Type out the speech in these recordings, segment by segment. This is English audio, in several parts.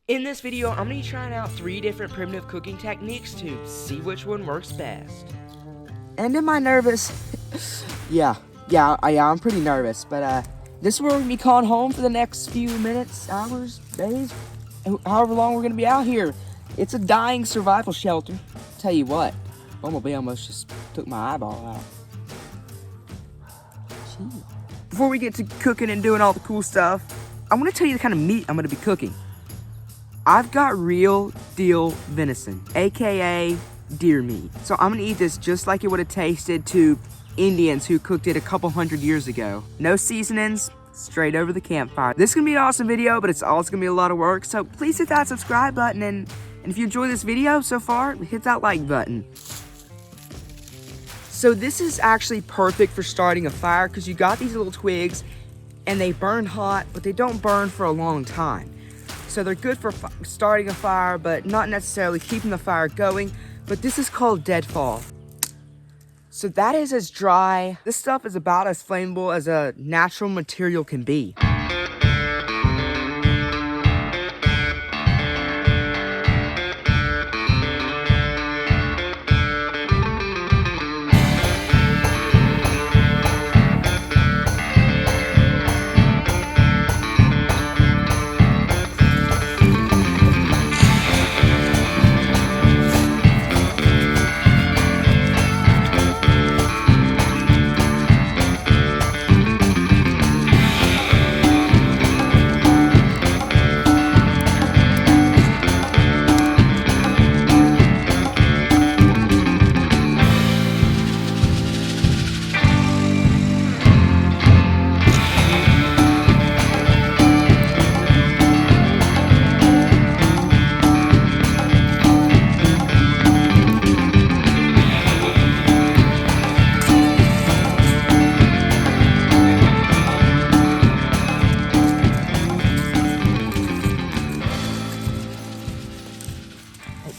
In this video, I'm going to be trying out 3 different primitive cooking techniques to see which one works best. And am I nervous? Yeah, I'm pretty nervous, but this is where we're going to be calling home for the next few minutes, hours, days, however long we're going to be out here. It's a dying survival shelter. Tell you what, Bumblebee almost just took my eyeball out. Gee. Before we get to cooking and doing all the cool stuff, I want to tell you the kind of meat I'm going to be cooking. I've got real deal venison, aka deer meat. So I'm gonna eat this just like it would have tasted to Indians who cooked it a couple hundred years ago. No seasonings, straight over the campfire. This is gonna be an awesome video, but it's also gonna be a lot of work. So please hit that subscribe button, and if you enjoy this video so far, hit that like button. So this is actually perfect for starting a fire because you got these little twigs and they burn hot, but they don't burn for a long time. So they're good for starting a fire, but not necessarily keeping the fire going. But this is called deadfall. So that is as dry. This stuff is about as flammable as a natural material can be.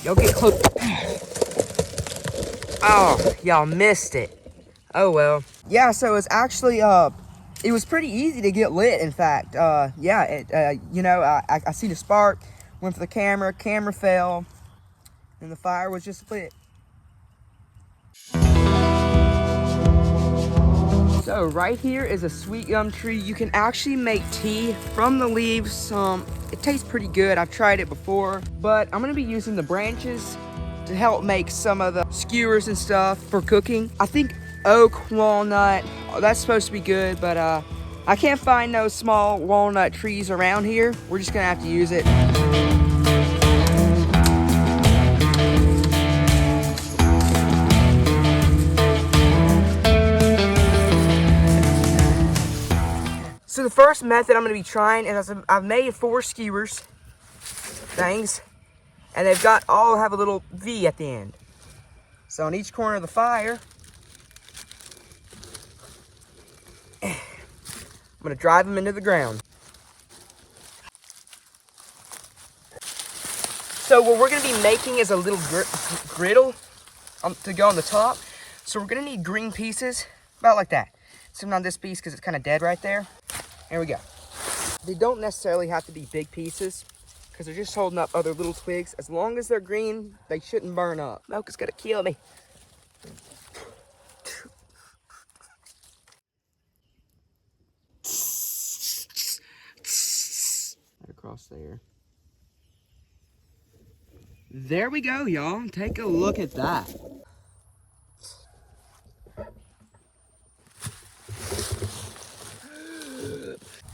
Y'all get close. Oh, y'all missed it. Oh well. Yeah, so it's actually it was pretty easy to get lit. In fact, I seen a spark, went for the camera fell, and the fire was just lit. So right here is a sweet gum tree. You can actually make tea from the leaves. It tastes pretty good. I've tried it before, but I'm gonna be using the branches to help make some of the skewers and stuff for cooking. I think oak, walnut, that's supposed to be good, but I can't find no small walnut trees around here. We're just gonna have to use it. So the first method I'm going to be trying is I've made 4 skewers things, and they've all have a little V at the end. So on each corner of the fire, I'm going to drive them into the ground. So what we're going to be making is a little griddle to go on the top. So we're going to need green pieces, about like that. Sitting on this piece because it's kind of dead right there. Here we go. They don't necessarily have to be big pieces because they're just holding up other little twigs. As long as they're green, they shouldn't burn up. Milk is gonna kill me. Right across there. There we go, y'all. Take a look at that.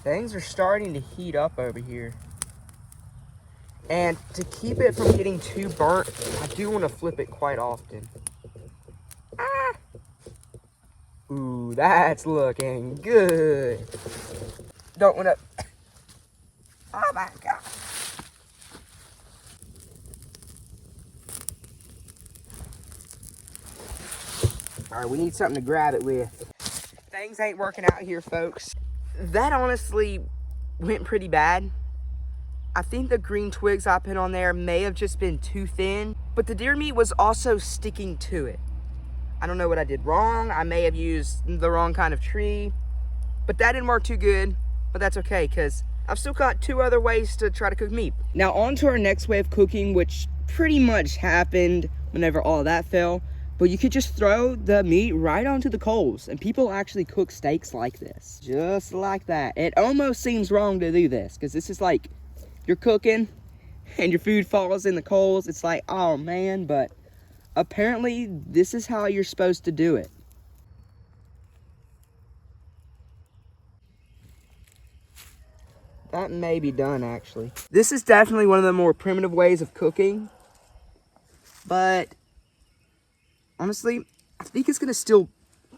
Things are starting to heat up over here. And to keep it from getting too burnt, I do want to flip it quite often. Ah! Ooh, that's looking good. Don't want to... Oh my God. All right, we need something to grab it with. Things ain't working out here, folks. That honestly went pretty bad. I think the green twigs I put on there may have just been too thin, but the deer meat was also sticking to it. I don't know what I did wrong. I may have used the wrong kind of tree, but that didn't work too good. But that's okay, because I've still got 2 other ways to try to cook meat. Now on to our next way of cooking, which pretty much happened whenever all that fell. But you could just throw the meat right onto the coals, and people actually cook steaks like this. Just like that. It almost seems wrong to do this, because this is like, you're cooking, and your food falls in the coals. It's like, oh man, but apparently this is how you're supposed to do it. That may be done, actually. This is definitely one of the more primitive ways of cooking, but honestly, I think it's gonna still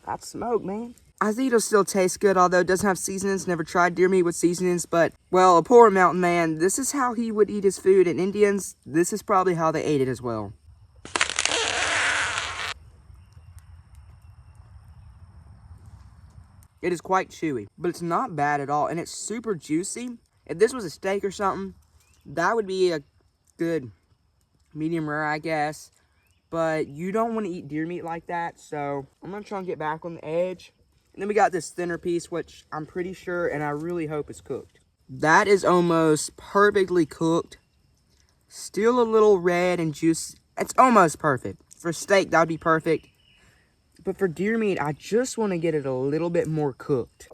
got smoke, man. I think it'll still taste good, although it doesn't have seasonings. Never tried deer meat with seasonings, but, well, a poor mountain man, this is how he would eat his food, and Indians, this is probably how they ate it as well. It is quite chewy, but it's not bad at all, and it's super juicy. If this was a steak or something, that would be a good medium rare, I guess. But you don't want to eat deer meat like that, so I'm going to try and get back on the edge. And then we got this thinner piece, which I'm pretty sure and I really hope is cooked. That is almost perfectly cooked. Still a little red and juicy. It's almost perfect. For steak, that would be perfect. But for deer meat, I just want to get it a little bit more cooked.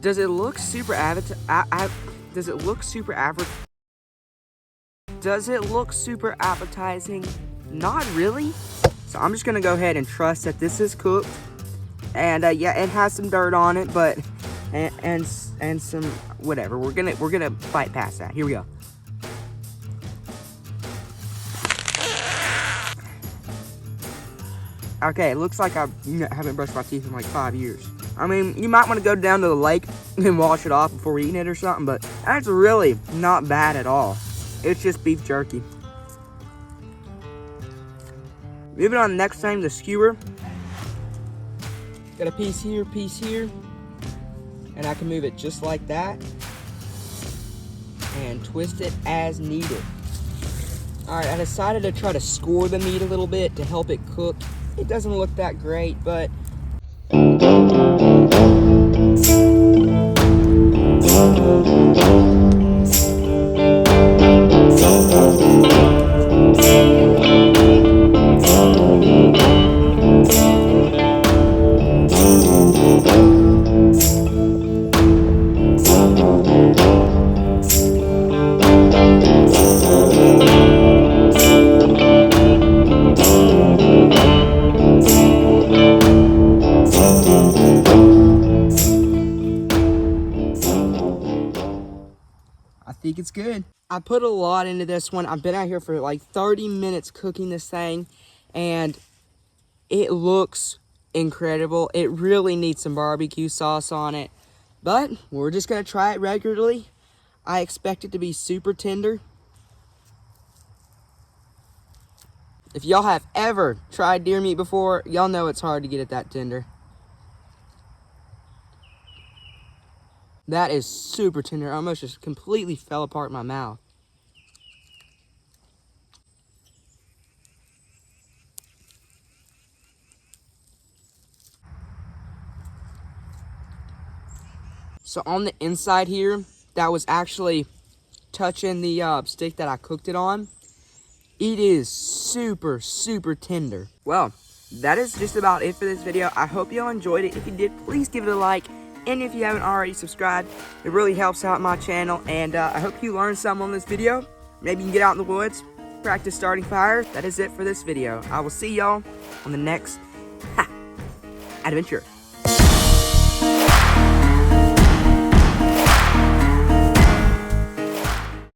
Does it look super Does it look super appetizing? Not really. So I'm just gonna go ahead and trust that this is cooked. And yeah, it has some dirt on it, but and some whatever. We're gonna fight past that. Here we go. Okay, it looks like I haven't brushed my teeth in like 5 years. I mean, you might want to go down to the lake and wash it off before eating it or something, but that's really not bad at all. It's just beef jerky. Moving on, next thing, the skewer. Got a piece here, and I can move it just like that and twist it as needed. Alright, I decided to try to score the meat a little bit to help it cook. It doesn't look that great, but I think it's good. I put a lot into this one. I've been out here for like 30 minutes cooking this thing, and it looks incredible. It really needs some barbecue sauce on it, but we're just gonna try it regularly. I expect it to be super tender. If y'all have ever tried deer meat before, y'all know it's hard to get it that tender. That is super tender. I almost just completely fell apart in my mouth. So on the inside here, that was actually touching the stick that I cooked it on. It is super, super tender. Well, that is just about it for this video. I hope y'all enjoyed it. If you did, please give it a like. And if you haven't already subscribed, it really helps out my channel. And I hope you learned something on this video. Maybe you can get out in the woods, practice starting fires. That is it for this video. I will see y'all on the next adventure.